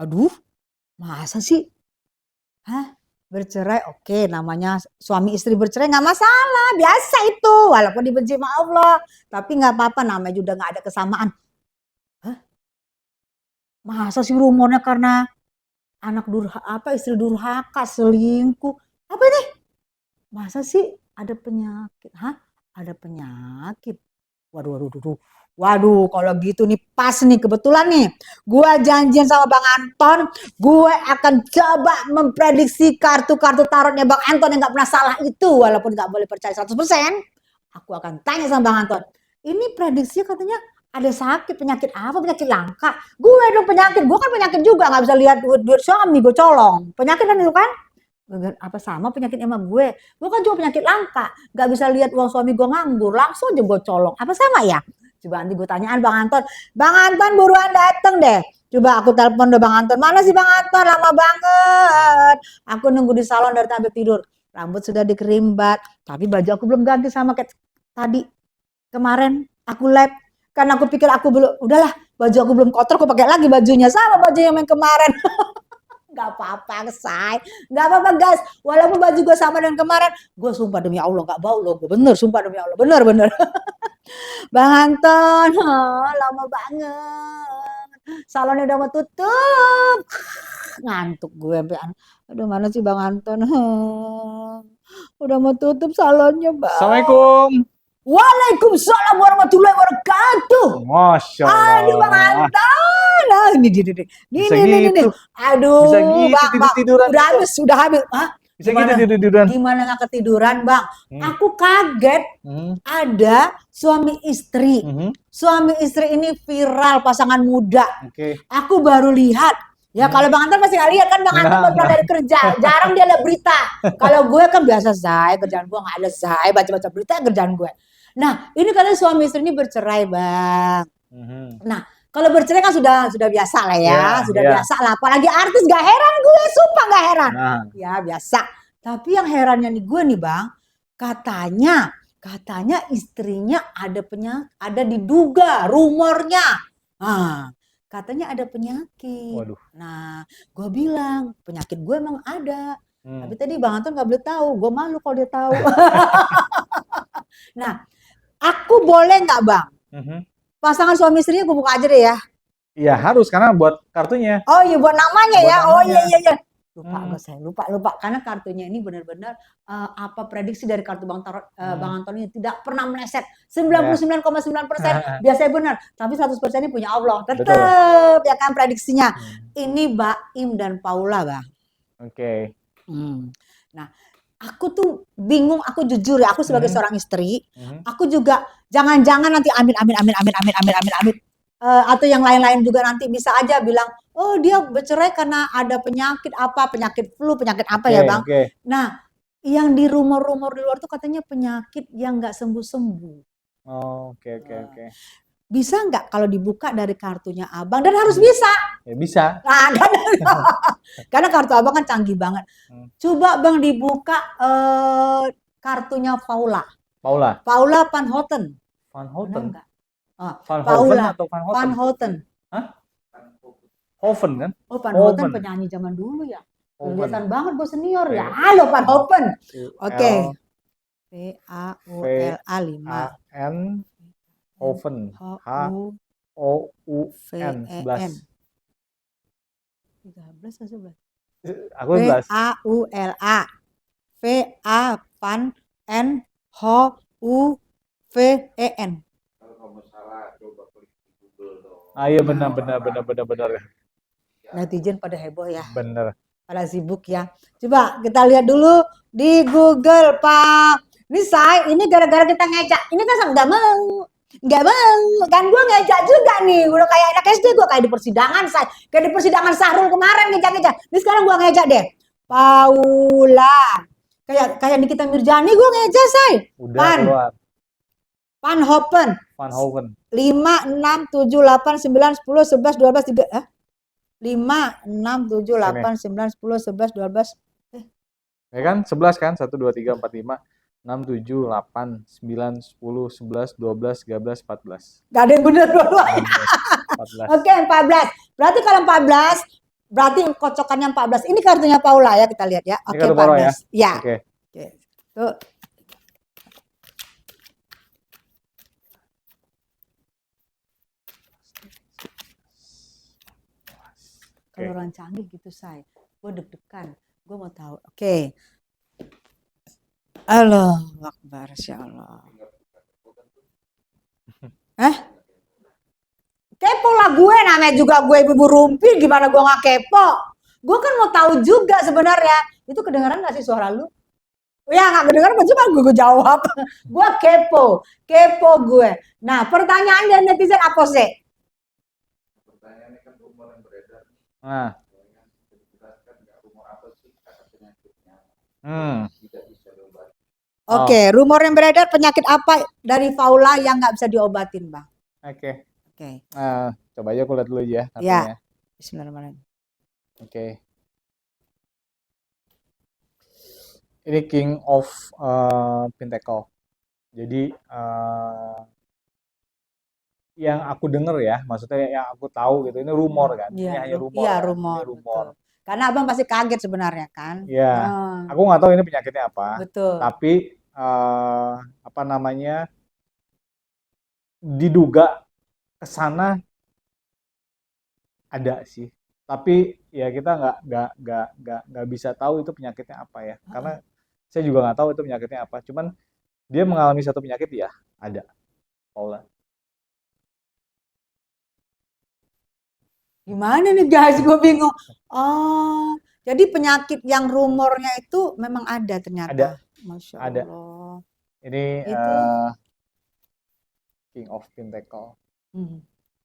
Aduh, masa sih? Hah? Bercerai oke, namanya suami istri bercerai nggak masalah, biasa itu. Walaupun dibenci sama Allah, tapi nggak apa-apa, namanya juga nggak ada kesamaan. Hah? Masa sih rumornya karena anak durhaka apa istri durhaka selingkuh? Apa ini? Masa sih ada penyakit? Hah? Ada penyakit? Waduh, waduh, waduh. Waduh, kalau gitu nih pas nih kebetulan nih. Gua janjian sama Bang Anton, gue akan coba memprediksi kartu-kartu tarotnya Bang Anton yang nggak pernah salah itu, walaupun nggak boleh percaya 100%. Aku akan tanya sama Bang Anton. Ini prediksi katanya ada sakit, penyakit apa, penyakit langka. Gue dong penyakit, gue kan penyakit juga, nggak bisa lihat duit suami, gue colong. Penyakit kan itu kan? Apa sama penyakit emang gue kan juga penyakit langka, nggak bisa lihat uang suami gue nganggur, langsung aja gue colong, apa sama ya? Coba nanti gue tanyaan Bang Anton buruan dateng deh, coba aku telepon deh Bang Anton, mana sih Bang Anton, lama banget, aku nunggu di salon dari tadi tidur, rambut sudah dikerimbat, tapi baju aku belum ganti sama kayak tadi kemarin aku lab, karena aku pikir aku belum, udahlah baju aku belum kotor, aku pakai lagi bajunya sama baju yang kemarin. Gak apa-apa, say. Gak apa-apa, guys. Walaupun baju gue sama dengan kemarin, gue sumpah demi Allah gak bau loh. Gue bener, sumpah demi Allah. Bener, bener. Bang Anton, lama banget. Salonnya udah mau tutup. Ngantuk gue sampai. Aduh, mana sih Bang Anton? Udah mau tutup salonnya, Bang. Assalamualaikum. Waalaikumsalam warahmatullahi wabarakatuh. Masya Allah. Aduh Bang Anton. Nah, ini. Bisa Nih. gitu. Aduh, Bisa gitu Bang, tidur-tiduran. udah habis. Hah? Bisa gitu tidur-tiduran. Gimana nggak ketiduran, Bang? Aku kaget. Ada suami istri. Suami istri ini viral, pasangan muda. Aku baru lihat. Ya kalau Bang Anton masih nggak lihat kan Bang Anton baru pulang dari kerja, jarang dia lihat berita. Kalau gue kan biasa saya kerjaan gue nggak ada saya baca-baca berita kerjaan gue. Nah ini kalian suami istri ini bercerai Bang. Nah kalau bercerai kan sudah biasa lah ya, sudah biasa lah. Apalagi artis gak heran gue, sumpah gak heran. Ya biasa. Tapi yang herannya nih gue nih Bang, katanya istrinya ada penyakit, ada diduga rumornya. Katanya ada penyakit. Waduh. Nah, gue bilang penyakit gue emang ada. Tapi tadi Bang Anton nggak boleh tahu. Gue malu kalau dia tahu. Nah, aku boleh nggak Bang? Pasangan suami istrinya gue buka aja deh ya. Iya harus karena buat kartunya. Oh iya buat namanya buat ya. Namanya. Oh iya. Lupa karena kartunya ini benar-benar apa prediksi dari kartu Bang Tarot Bang Anton ini tidak pernah meleset 99,9% biasanya benar tapi 100% ini punya Allah tetap ya kan prediksinya ini Baim dan Paula Bang. Oke. Nah aku tuh bingung, aku jujur ya, aku sebagai seorang istri, aku juga jangan-jangan nanti amin atau yang lain-lain juga nanti bisa aja bilang, oh dia bercerai karena ada penyakit apa, penyakit flu, penyakit apa ya Bang. Nah, yang di rumor-rumor di luar tuh katanya penyakit yang nggak sembuh-sembuh. Oke. Bisa nggak kalau dibuka dari kartunya Abang? Dan harus bisa. Ya bisa. Nah, karena kartu Abang kan canggih banget. Coba Bang dibuka kartunya Paula. Paula Van Houten. Van Houten? Paula Van Houten. Hah? Hoven kan? Oh, Van Houten penyanyi zaman dulu ya. Kelihatan banget gue senior ya. Halo Van Houten. Oke. P-A-U-L-A 5. N Hoven. H-O-U-N 11. 13 atau 11? Aku 11. P-A-U-L-A V-A Van N H-U-V-E-N. Kalau kamu salah coba klik di Google dong. Iya benar. Netizen pada heboh ya. Bener. Pada sibuk ya. Coba kita lihat dulu di Google Pak. Ini gara-gara kita ngejak. Ini kan nggak mau. Kan gue ngejak juga nih. Udah kayak anak SD gue kayak di persidangan say. Kayak di persidangan Sahrul kemarin ngejak. Ini sekarang gue ngejak deh. Paula. Kayak Nikita Mirjani gue ngejak say. Udah keluar. Van Houten. 5, 6, 7, 8, 9, 10, 11, 12, 3. 5, 6, 7, 8, 9, 10, 11, 12. Ya kan? 11 kan? 1, 2, 3, 4, 5, 6, 7, 8, 9, 10, 11, 12, 13, 14. Gak ada yang bener dua-duanya. 14. Oke, 14. Berarti kalau 14, berarti kocokannya 14. Ini kartunya Paula ya, kita lihat ya. Ini Oke, kartu Paula ya? 14. Ya. Oke. Oke. Tuh. Kalau orang canggih gitu, say. Gue deg-degan. Gue mau tahu. Oke. Allahu Akbar, Masya Allah. Kepo lah gue, namanya juga gue ibu rumpi, gimana gue gak kepo? Gue kan mau tahu juga sebenarnya. Itu kedengaran gak sih suara lu? Ya gak kedengaran, cuma gue jawab. Gue kepo gue. Nah, pertanyaan dari netizen apa sih? Pertanyaannya kan rumor yang beredar. Nah. Oke, rumor yang beredar penyakit apa dari Paula yang nggak bisa diobatin, Bang? Oke. Oke. Coba aja aku lihat dulu ya Ya. kartunya. Bismillahirrahmanirrahim. Oke. Ini King of Pentacle. Jadi yang aku dengar ya, maksudnya yang aku tahu gitu, ini rumor kan? Ini hanya rumor Iya, kan? rumor. Ini rumor. Betul. Karena abang pasti kaget sebenarnya kan? Iya. Aku nggak tahu ini penyakitnya apa. Betul. Tapi apa namanya? Diduga ke sana ada sih. Tapi ya kita nggak bisa tahu itu penyakitnya apa ya. Karena saya juga nggak tahu itu penyakitnya apa. Cuman dia mengalami satu penyakit ya, ada. Paula. Gimana nih guys, gue bingung. Oh, jadi penyakit yang rumornya itu memang ada ternyata. Ada. Masya Ada. Allah. Ini Itu. King of Pentacle.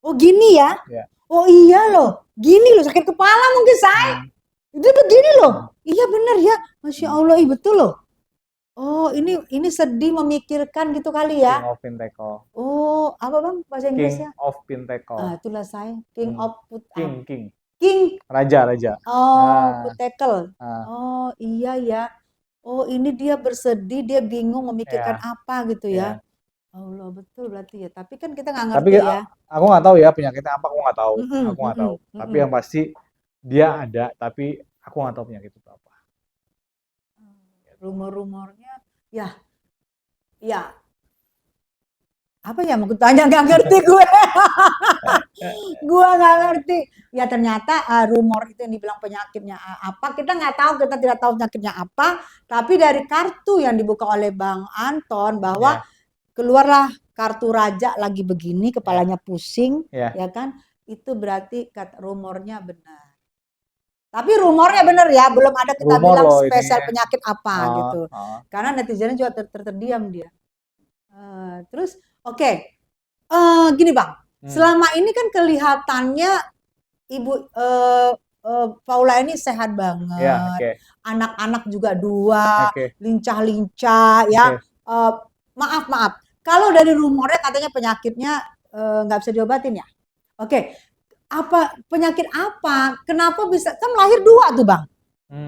Oh gini ya? Ya. Oh iya loh, gini loh, sakit kepala mungkin saya. Itu tuh gini loh. Iya bener ya, Masya Allah, betul loh. Oh ini sedih memikirkan gitu kali ya? King of Pentacle. Oh apa bang bahasa Inggrisnya? King of Pentacle. Itulah saya, King of King. King. Raja. Oh, Pentacle. Oh iya ya. Oh ini dia bersedih, dia bingung memikirkan apa gitu ya. Allah betul berarti ya. Tapi kan kita nggak ngerti ya. Aku nggak tahu ya penyakitnya apa, aku nggak tahu. Aku nggak tahu. Tapi yang pasti dia ada, tapi aku nggak tahu penyakit itu apa. Rumor-rumornya, ya, apa ya mau tanya nggak ngerti gue. Gue nggak ngerti. Ya ternyata rumor itu yang dibilang penyakitnya apa, kita nggak tahu, kita tidak tahu penyakitnya apa. Tapi dari kartu yang dibuka oleh Bang Anton bahwa keluarlah kartu raja lagi begini, kepalanya pusing, ya kan? Itu berarti rumornya benar. Tapi rumornya benar ya, belum ada kita bilang spesial penyakit apa gitu. Karena netizennya juga terdiam dia. Terus, oke. Gini Bang, selama ini kan kelihatannya Ibu Paula ini sehat banget. Anak-anak juga 2, lincah-lincah ya. Maaf. Kalau dari rumornya katanya penyakitnya nggak bisa diobatin ya. Oke. Apa penyakit apa? Kenapa bisa? Kan lahir 2 tuh Bang.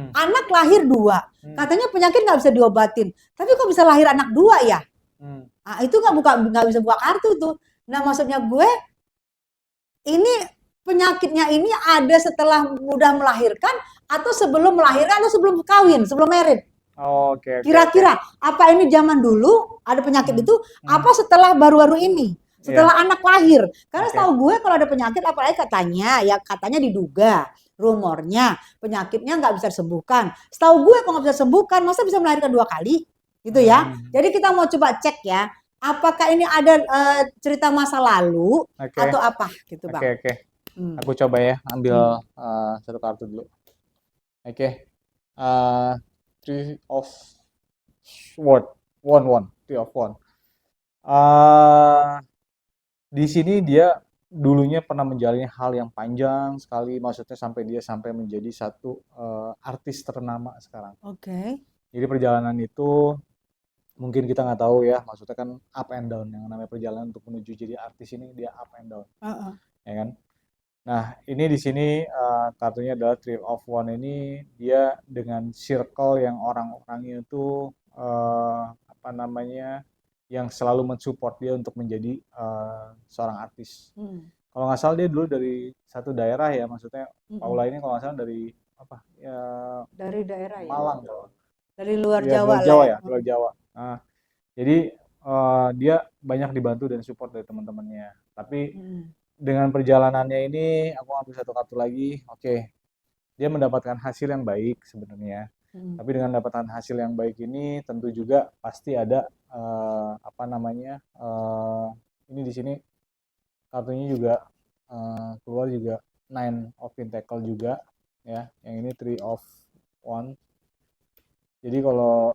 Anak lahir 2. Katanya penyakit nggak bisa diobatin. Tapi kok bisa lahir anak 2 ya? Itu nggak bisa buka kartu tuh. Nah maksudnya gue ini penyakitnya ini ada setelah udah melahirkan atau sebelum melahirkan atau sebelum kawin, sebelum married? Kira-kira apa ini zaman dulu ada penyakit itu apa setelah baru-baru ini? Setelah anak lahir. Karena setahu gue kalau ada penyakit apalagi katanya diduga rumornya penyakitnya nggak bisa disembuhkan. Setahu gue kalau nggak bisa disembuhkan masa bisa melahirkan 2 kali gitu ya. Jadi kita mau coba cek ya. Apakah ini ada cerita masa lalu atau apa gitu Bang? Oke. Aku coba ya ambil satu kartu dulu. Oke. 3 of Wands. 3 of Wands. Di sini dia dulunya pernah menjalani hal yang panjang sekali, maksudnya sampai dia menjadi satu artis ternama sekarang. Jadi perjalanan itu mungkin kita nggak tahu ya, maksudnya kan up and down, yang namanya perjalanan untuk menuju jadi artis ini dia up and down, ya kan? Nah ini di sini kartunya adalah Three of Wands. Ini dia dengan circle yang orang-orangnya itu apa namanya, yang selalu mensupport dia untuk menjadi seorang artis. kalau nggak salah dia dulu dari satu daerah ya, maksudnya Mm-mm. Paula ini kalau nggak salah dari apa ya, Dari daerah ya. Malang Dari luar ya, Jawa luar lah Jawa ya. ya, luar Jawa. Nah, jadi dia banyak dibantu dan support dari teman-temannya. Tapi Mm. dengan perjalanannya ini aku ambil satu kartu lagi, oke, dia mendapatkan hasil yang baik sebenarnya. Mm. Tapi dengan mendapatkan hasil yang baik ini tentu juga pasti ada apa namanya, ini di sini kartunya juga keluar juga Nine of Pentacle juga ya. Yang ini Three of Wands. Jadi kalau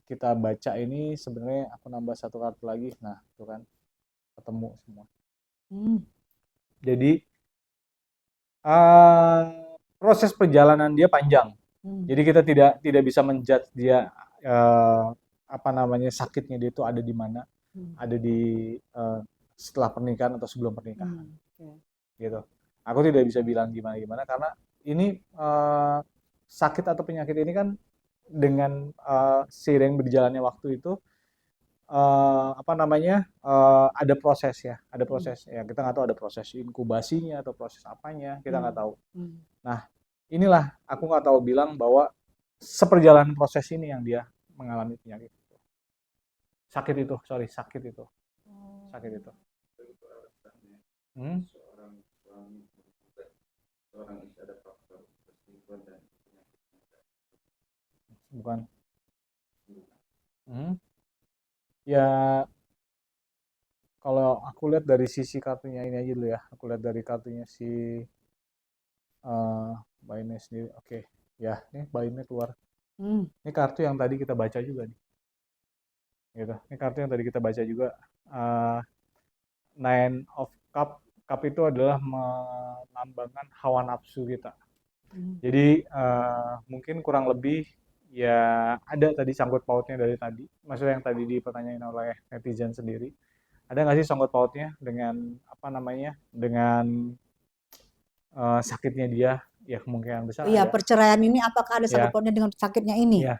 kita baca ini sebenarnya aku nambah satu kartu lagi. Nah, itu kan ketemu semua. Jadi proses perjalanan dia panjang. Jadi kita tidak bisa menjudge dia apa namanya sakitnya dia itu ada di mana, ada di setelah pernikahan atau sebelum pernikahan, gitu. Aku tidak bisa bilang gimana karena ini sakit atau penyakit ini kan dengan seiring berjalannya waktu itu apa namanya ada proses ya, ada proses ya, kita nggak tahu ada proses inkubasinya atau proses apanya, kita nggak tahu. Nah, inilah aku nggak tahu bilang bahwa seperjalanan proses ini yang dia mengalami penyakit itu. Sakit itu. Bukan. Ya, kalau aku lihat dari sisi kartunya ini aja dulu ya. Aku lihat dari kartunya si Baine sendiri. Oke. Ya, ini Baine keluar. Ini kartu yang tadi kita baca juga nih. Gitu. Ini kartu yang tadi kita baca juga. Nine of Cup. Cup itu adalah melambangkan hawa nafsu kita. Jadi mungkin kurang lebih ya ada tadi sangkut pautnya dari tadi. Maksudnya yang tadi dipertanyain oleh netizen sendiri. Ada nggak sih sangkut pautnya dengan apa namanya, dengan sakitnya dia? Ya kemungkinan besar Iya, ada. perceraian ini apakah ada sangkut pautnya dengan sakitnya ini? Iya.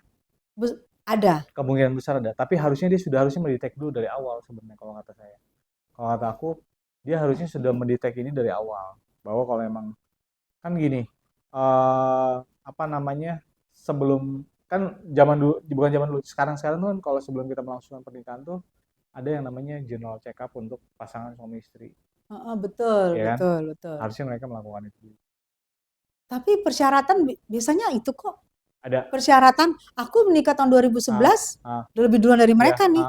Ada. Kemungkinan besar ada. Tapi harusnya dia harusnya mendetek dulu dari awal sebenarnya kalau kata saya. Kalau kata aku, dia harusnya sudah mendetek ini dari awal. Bahwa kalau emang kan gini, apa namanya, sebelum kan zaman dulu, bukan zaman dulu, sekarang tuh kan kalau sebelum kita melangsungkan pernikahan tuh ada yang namanya general check up untuk pasangan suami istri. Betul, Ya kan? betul. Harusnya mereka melakukan itu. Tapi persyaratan biasanya itu kok. Ada. Persyaratan, aku menikah tahun 2011, lebih duluan dari mereka nih.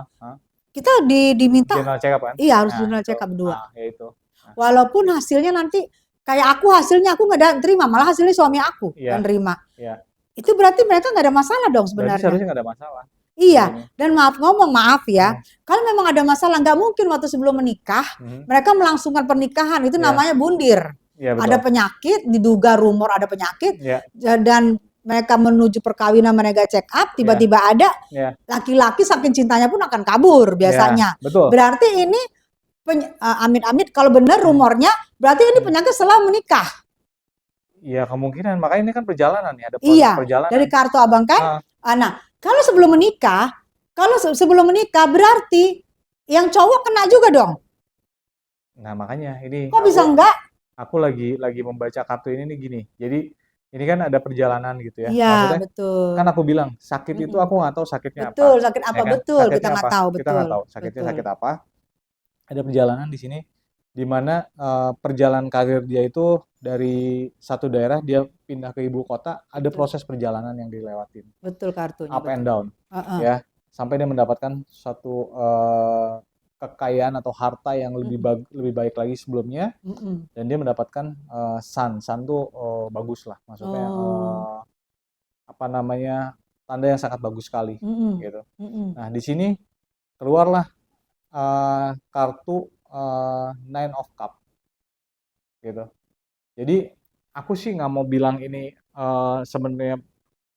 Kita diminta general check up kan? Iya, harus general check up 2. Ya itu. Walaupun hasilnya nanti kayak aku hasilnya aku nggak terima, malah hasilnya suami aku yang terima. Iya. Itu berarti mereka nggak ada masalah dong sebenarnya. Berarti seharusnya nggak ada masalah. Iya, dan maaf ya, kalau memang ada masalah nggak mungkin waktu sebelum menikah mereka melangsungkan pernikahan, itu namanya bundir. Ya, ada penyakit, diduga rumor ada penyakit, dan mereka menuju perkawinan mereka check up, tiba-tiba ada laki-laki saking cintanya pun akan kabur biasanya. Berarti ini amit-amit kalau benar rumornya, berarti ini penyakit setelah menikah. Iya kemungkinan, makanya ini kan perjalanan ya, ada perjalanan. Dari kartu abang kan. Nah, kalau sebelum menikah berarti yang cowok kena juga dong. Nah makanya ini. Kok bisa enggak? Aku lagi membaca kartu ini nih gini. Jadi ini kan ada perjalanan gitu ya. Iya, betul. Kan aku bilang sakit itu aku nggak tahu sakitnya apa. Betul, sakit apa betul kita nggak tahu. Kita nggak tahu sakitnya sakit apa. Ada perjalanan di sini di mana perjalanan karir dia itu dari satu daerah dia pindah ke ibu kota, ada proses perjalanan yang dilewatin. Betul kartunya. Up and down, ya, sampai dia mendapatkan suatu kekayaan atau harta yang lebih baik lagi sebelumnya, dan dia mendapatkan sun tuh bagus lah, maksudnya apa namanya, tanda yang sangat bagus sekali, gitu. Nah di sini keluarlah kartu Nine of Cup, gitu. Jadi aku sih nggak mau bilang ini sebenarnya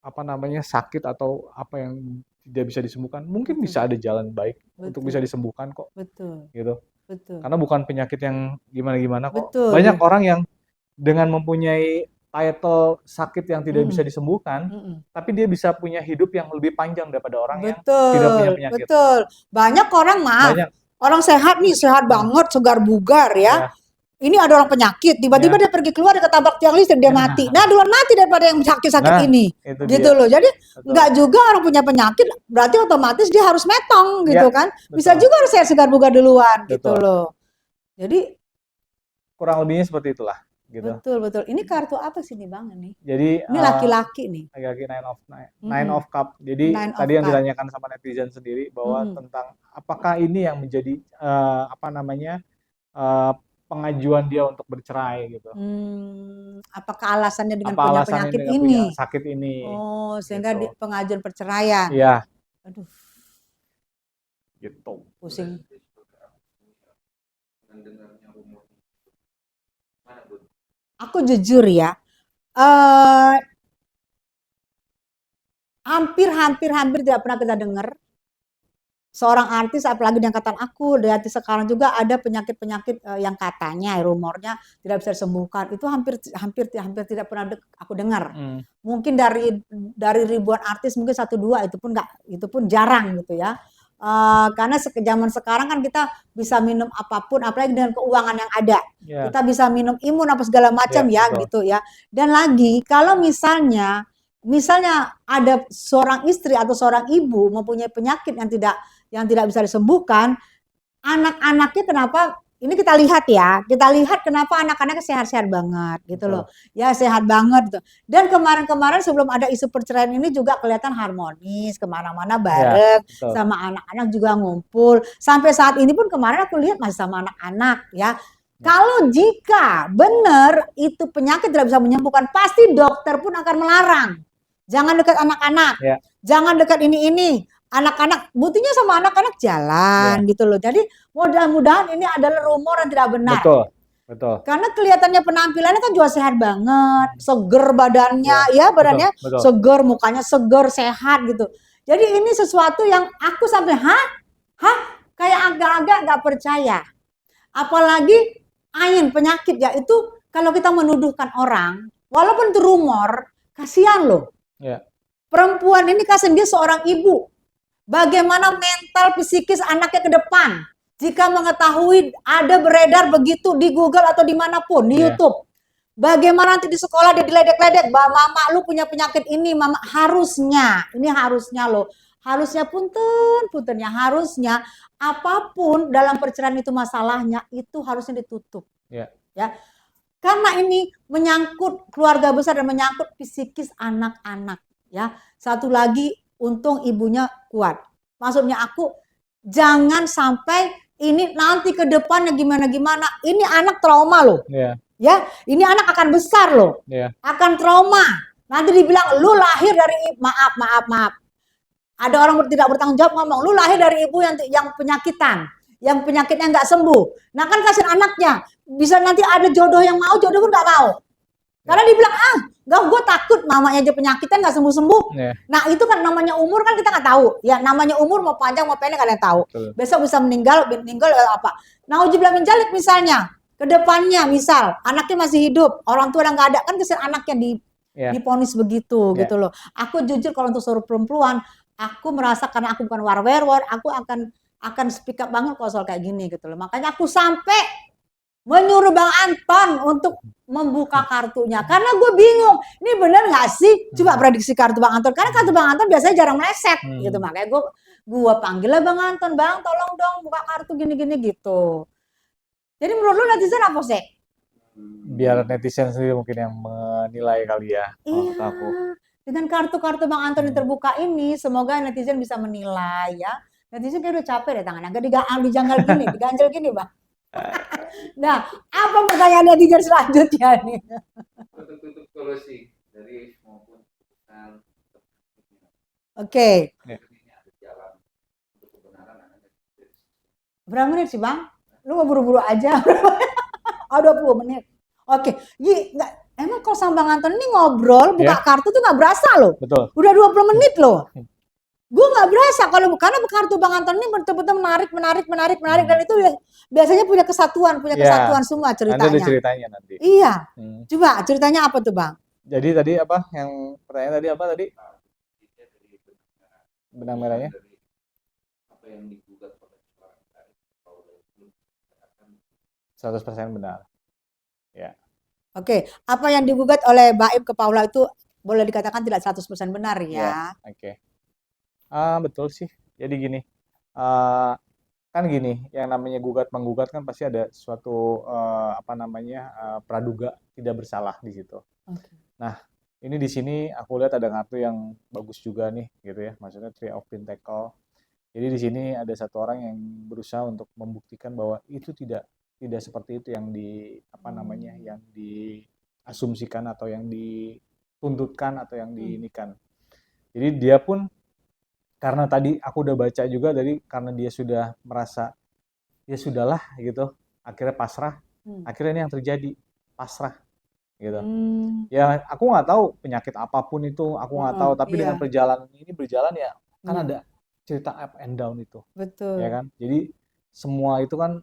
apa namanya sakit atau apa yang tidak bisa disembuhkan. Mungkin bisa ada jalan baik untuk bisa disembuhkan kok. Gitu. Karena bukan penyakit yang gimana-gimana kok. Banyak orang yang dengan mempunyai title sakit yang tidak bisa disembuhkan, tapi dia bisa punya hidup yang lebih panjang daripada orang yang tidak punya penyakit. Betul. Banyak orang orang sehat nih, sehat banget, segar bugar ya. ini ada orang penyakit, tiba-tiba dia pergi keluar, dia ketabrak tiang listrik, dia mati. Nah, duluan mati daripada yang sakit-sakit ini. itu Gitu dia. loh. Jadi Betul. nggak juga orang punya penyakit berarti otomatis dia harus metong gitu kan. Bisa betul. juga harus saya segar bugar duluan gitu Betul. loh. Jadi kurang lebihnya seperti itulah gitu. betul. Ini kartu apa sih nih Bang ini? Jadi Ini laki-laki nih. laki-laki nine of cup. Jadi Nine tadi of yang cup. ditanyakan sama netizen sendiri bahwa tentang apakah ini yang menjadi apa namanya pengajuan dia untuk bercerai gitu. Apakah alasannya dengan Apa punya alasannya penyakit dengan ini? punya sakit ini? Oh, sehingga gitu. pengajuan perceraian. Iya. Aduh, Gitu. pusing. Aku jujur ya, hampir tidak pernah kita dengar seorang artis, apalagi di angkatan aku, di artis sekarang juga ada penyakit-penyakit yang katanya rumornya tidak bisa disembuhkan. Itu hampir tidak pernah aku dengar. Mungkin dari ribuan artis mungkin 1-2 itu pun jarang gitu ya. Karena zaman sekarang kan kita bisa minum apapun, apalagi dengan keuangan yang ada. Kita bisa minum imun apa segala macam gitu ya. Dan lagi kalau misalnya ada seorang istri atau seorang ibu mempunyai penyakit yang tidak bisa disembuhkan, anak-anaknya kenapa? Ini kita lihat kenapa anak-anaknya sehat-sehat banget gitu loh. Ya sehat banget gitu. Dan kemarin-kemarin sebelum ada isu perceraian ini juga kelihatan harmonis, kemana-mana bareng, sama anak-anak juga ngumpul. Sampai saat ini pun kemarin aku lihat masih sama anak-anak ya. Kalau jika benar itu penyakit tidak bisa menyembuhkan, pasti dokter pun akan melarang. Jangan dekat anak-anak, jangan dekat ini. Anak-anak, buktinya sama anak-anak jalan gitu loh. Jadi mudah-mudahan ini adalah rumor yang tidak benar. Betul. Karena kelihatannya penampilannya kan juga sehat banget, seger badannya, badannya seger, mukanya seger, sehat gitu. Jadi ini sesuatu yang aku sampai kayak agak-agak nggak percaya. Apalagi penyakit ya itu kalau kita menuduhkan orang, walaupun itu rumor, kasihan loh. Perempuan ini kasihan, dia seorang ibu. Bagaimana mental psikis anaknya ke depan jika mengetahui ada beredar begitu di Google atau dimanapun di YouTube. Bagaimana nanti di sekolah dia diledek-ledek, mama lu punya penyakit ini, mama harusnya loh, harusnya punten ya, harusnya apapun dalam perceraian itu masalahnya itu harusnya ditutup. Ya. Karena ini menyangkut keluarga besar dan menyangkut psikis anak-anak ya. Satu lagi, untung ibunya kuat. Maksudnya aku jangan sampai ini nanti ke depannya gimana. Ini anak trauma loh. Ya, ini anak akan besar loh. Akan trauma. Nanti dibilang lu lahir dari maaf. Ada orang tidak bertanggung jawab ngomong, lu lahir dari ibu yang penyakitan, yang penyakitnya nggak sembuh. Nah kan kasihan anaknya. Bisa nanti ada jodoh yang mau, jodoh pun nggak mau. Karena dibilang, gue takut mamanya aja penyakitan nggak sembuh-sembuh. Nah itu kan namanya umur kan kita nggak tahu. Ya namanya umur mau panjang mau pendek nggak ada yang tahu. Besok bisa meninggal apa. Nah uji bilang menjalik misalnya, kedepannya misal anaknya masih hidup, orang tua udah nggak ada, kan kesian anaknya diponis begitu gitu loh. Aku jujur kalau untuk seluruh perempuan, aku merasa karena aku bukan war, aku akan speak up banget kalau soal kayak gini gitu loh. Makanya aku sampai menyuruh Bang Anton untuk membuka kartunya. Karena gue bingung, ini bener gak sih? Coba prediksi kartu Bang Anton. Karena kartu Bang Anton biasanya jarang meleset gitu. Makanya gue panggil lah Bang Anton. Bang tolong dong buka kartu gini-gini gitu. Jadi menurut lu netizen apa sih? Biar netizen sendiri mungkin yang menilai kali ya. Iya, dengan kartu-kartu Bang Anton yang terbuka ini, semoga netizen bisa menilai ya. Netizen kayak udah capek deh tangannya. Agak diganjel gini Bang. Nah, apa pertanyaan netizen selanjutnya nih? Untuk solusi dari maupun Oke. Berapa menit sih Bang? Lu mau buru-buru aja. 20 menit. Oke. Emang kalau sama Bang Anton ini ngobrol, buka kartu tuh gak berasa loh. Betul. Udah 20 menit loh. Gue nggak berasa karena kartu Bang Anton ini betul-betul menarik dan itu biasanya punya kesatuan semua ceritanya. Nanti ada ceritanya nanti. Iya. Coba ceritanya apa tuh Bang? Jadi tadi apa yang pertanyaan tadi apa tadi? Benang merahnya? Apa yang digugat oleh 100% 100% benar. Oke, apa yang digugat oleh Baim ke Paula itu boleh dikatakan tidak 100% benar Ya, ya. oke. Betul sih. Jadi gini, eh, kan gini, yang namanya gugat menggugat kan pasti ada suatu apa namanya praduga tidak bersalah di situ. Oke. Nah, ini di sini aku lihat ada kartu yang bagus juga nih, gitu ya. Maksudnya Three of Pentacle. Jadi di sini ada satu orang yang berusaha untuk membuktikan bahwa itu tidak seperti itu yang di apa namanya, yang diasumsikan atau yang dituntutkan atau yang diinikan. Jadi dia pun karena tadi aku udah baca juga dari karena dia sudah merasa ya sudahlah gitu, akhirnya pasrah. Akhirnya ini yang terjadi, pasrah gitu. Ya aku nggak tahu penyakit apapun itu, aku nggak tahu. Tapi dengan Iya, perjalanan ini berjalan ya kan iya, ada cerita up and down itu, ya betul. kan? Jadi semua itu kan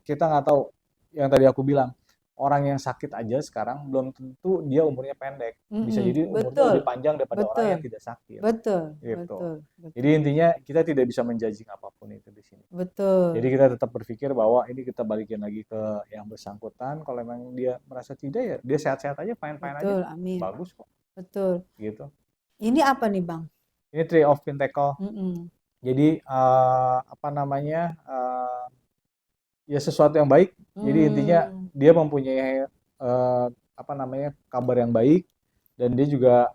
kita nggak tahu. Yang tadi aku bilang orang yang sakit aja sekarang belum tentu dia umurnya pendek. Bisa jadi umurnya Betul, lebih panjang daripada orang betul, yang tidak sakit, betul, gitu. betul, Jadi betul, intinya kita tidak bisa menjudging apapun itu di sini. Jadi betul, kita tetap berpikir bahwa ini kita balikin lagi ke yang bersangkutan. Kalau memang dia merasa tidak ya dia sehat-sehat aja, fine-fine aja, betul, amin, bagus kok, betul. gitu. Ini apa nih Bang? Ini Three of Pentacle. Mm-mm. Jadi apa namanya ya sesuatu yang baik. Jadi intinya dia mempunyai apa namanya kabar yang baik dan dia juga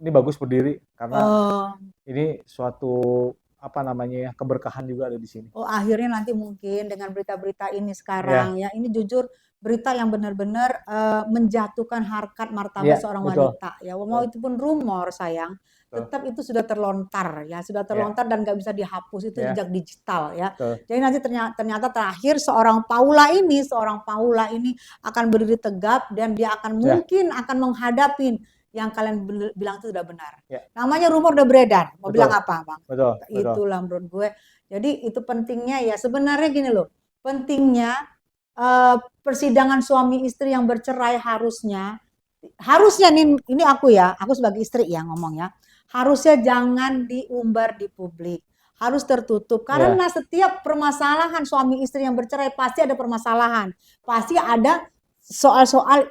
ini bagus berdiri karena Oh, ini suatu apa namanya ya keberkahan juga ada di sini. oh akhirnya nanti mungkin dengan berita-berita ini Ya, sekarang ya, ini jujur berita yang benar-benar menjatuhkan harkat martabat ya seorang betul, wanita ya. Mau betul, itu pun rumor sayang, betul. tetap itu sudah terlontar ya, sudah Ya, terlontar dan nggak bisa dihapus itu ya, jejak digital ya. betul. Jadi nanti ternyata terakhir seorang Paula ini akan berdiri tegap dan dia akan Ya, mungkin akan menghadapi yang kalian bilang itu tidak benar. ya, Namanya rumor udah beredar. Mau bilang betul, apa, Bang? betul, betul. Itulah menurut gue. Jadi itu pentingnya ya sebenarnya gini loh. Pentingnya persidangan suami istri yang bercerai harusnya nih ini aku sebagai istri ya ngomong ya. Harusnya jangan diumbar di publik. Harus tertutup Ya, karena setiap permasalahan suami istri yang bercerai pasti ada permasalahan. Pasti ada soal-soal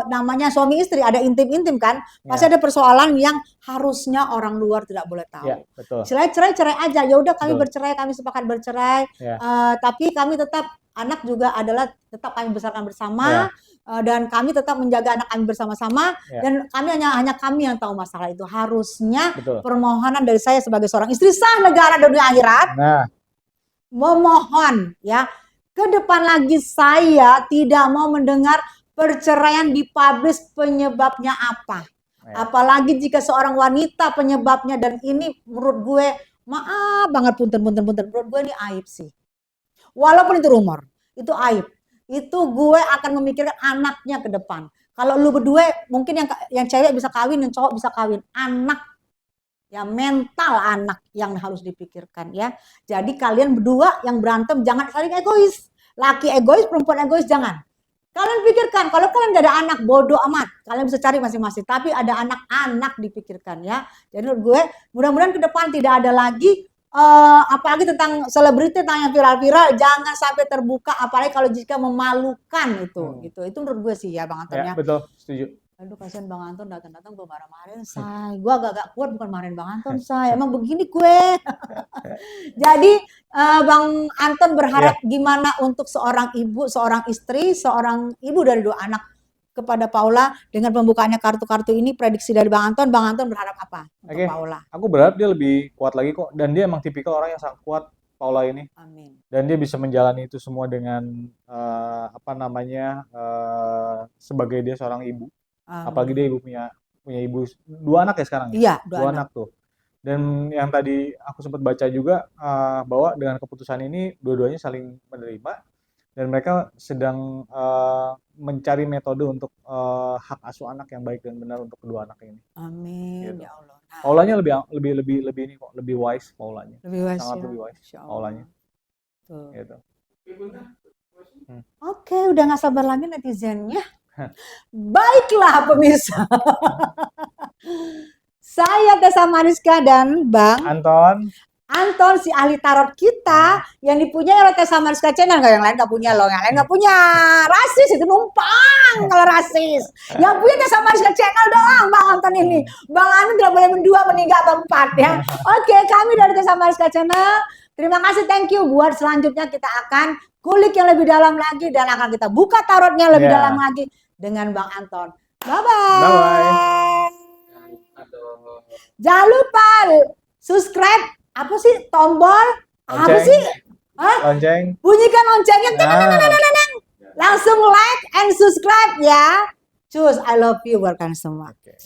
namanya suami istri ada intim-intim kan, pasti ya, ada persoalan yang harusnya orang luar tidak boleh ya, tahu. betul, Cerai aja, ya udah kami betul. bercerai, kami sepakat bercerai, Ya, tapi kami tetap anak juga adalah tetap kami besarkan bersama ya, dan kami tetap menjaga anak kami bersama-sama ya, dan kami hanya kami yang tahu masalah itu. Harusnya betul. permohonan dari saya sebagai seorang istri sah negara dunia akhirat Nah, memohon ya ke depan lagi saya tidak mau mendengar perceraian dipublish penyebabnya apa. ya, Apalagi jika seorang wanita penyebabnya dan ini menurut gue maaf banget punten menurut gue ini aib sih. Walaupun itu rumor, itu aib. Itu gue akan memikirkan anaknya ke depan. Kalau lu berdua mungkin yang cewek bisa kawin, yang cowok bisa kawin. Anak ya mental anak yang harus dipikirkan ya. Jadi kalian berdua yang berantem jangan saling egois. Laki egois, perempuan egois jangan. Kalian pikirkan, kalau kalian gak ada anak bodoh amat, kalian bisa cari masing-masing. Tapi ada anak-anak dipikirkan ya. Jadi menurut gue, mudah-mudahan ke depan tidak ada lagi apalagi tentang selebriti, tentang yang viral-viral, jangan sampai terbuka. Apalagi kalau jika memalukan gitu. Itu menurut gue sih ya Bang Anton ya, ya. betul, setuju. Aduh kasihan Bang Anton datang-datang gue marah-marahin say. Gue agak kuat bukan marahin Bang Anton say. Emang begini gue. Jadi Bang Anton Ya, berharap gimana untuk seorang ibu, seorang istri, seorang ibu dari 2 anak kepada Paula dengan pembukaannya kartu-kartu ini prediksi dari Bang Anton berharap apa untuk oke. Paula? Aku berharap dia lebih kuat lagi kok. Dan dia emang tipikal orang yang sangat kuat, Paula ini. Amin. Dan dia bisa menjalani itu semua dengan apa namanya sebagai dia seorang ibu. Apalagi dia Amin. punya ibu 2 anak ya sekarang ya. Iya, 2 Dua anak. anak tuh. Dan yang tadi aku sempat baca juga bahwa dengan keputusan ini dua-duanya saling menerima dan mereka sedang mencari metode untuk hak asuh anak yang baik dan benar untuk kedua anak ini. Amin Gitu. ya Allah. Nah, Paulanya lebih ini kok, lebih wise Paulanya. lebih wise Sangat ya. lebih wise Insya Allah. Paulanya. Tuh. Gitu. Oke, udah nggak sabar lagi netizennya. Baiklah pemirsa. Saya Tessa Mariska dan Bang Anton, Anton si ahli tarot kita yang dipunyai oleh Tessa Mariska Channel, nggak yang lain nggak punya loh, yang lain nggak punya. Rasis itu numpang kalau rasis. Yang punya Tessa Mariska Channel doang Bang Anton ini. Bang Anton tidak boleh berdua, meninggal atau 4 ya. Oke, kami dari Tessa Mariska Channel. Terima kasih, thank you. Buat selanjutnya kita akan kulik yang lebih dalam lagi dan akan kita buka tarotnya lebih dalam lagi dengan Bang Anton. Bye-bye. Jangan lupa subscribe. Apa sih tombol? Apa Lonceng. sih? Hah? Lonceng. Bunyikan loncengnya. Langsung like and subscribe ya. Cus, I love you buat kalian semua. Oke.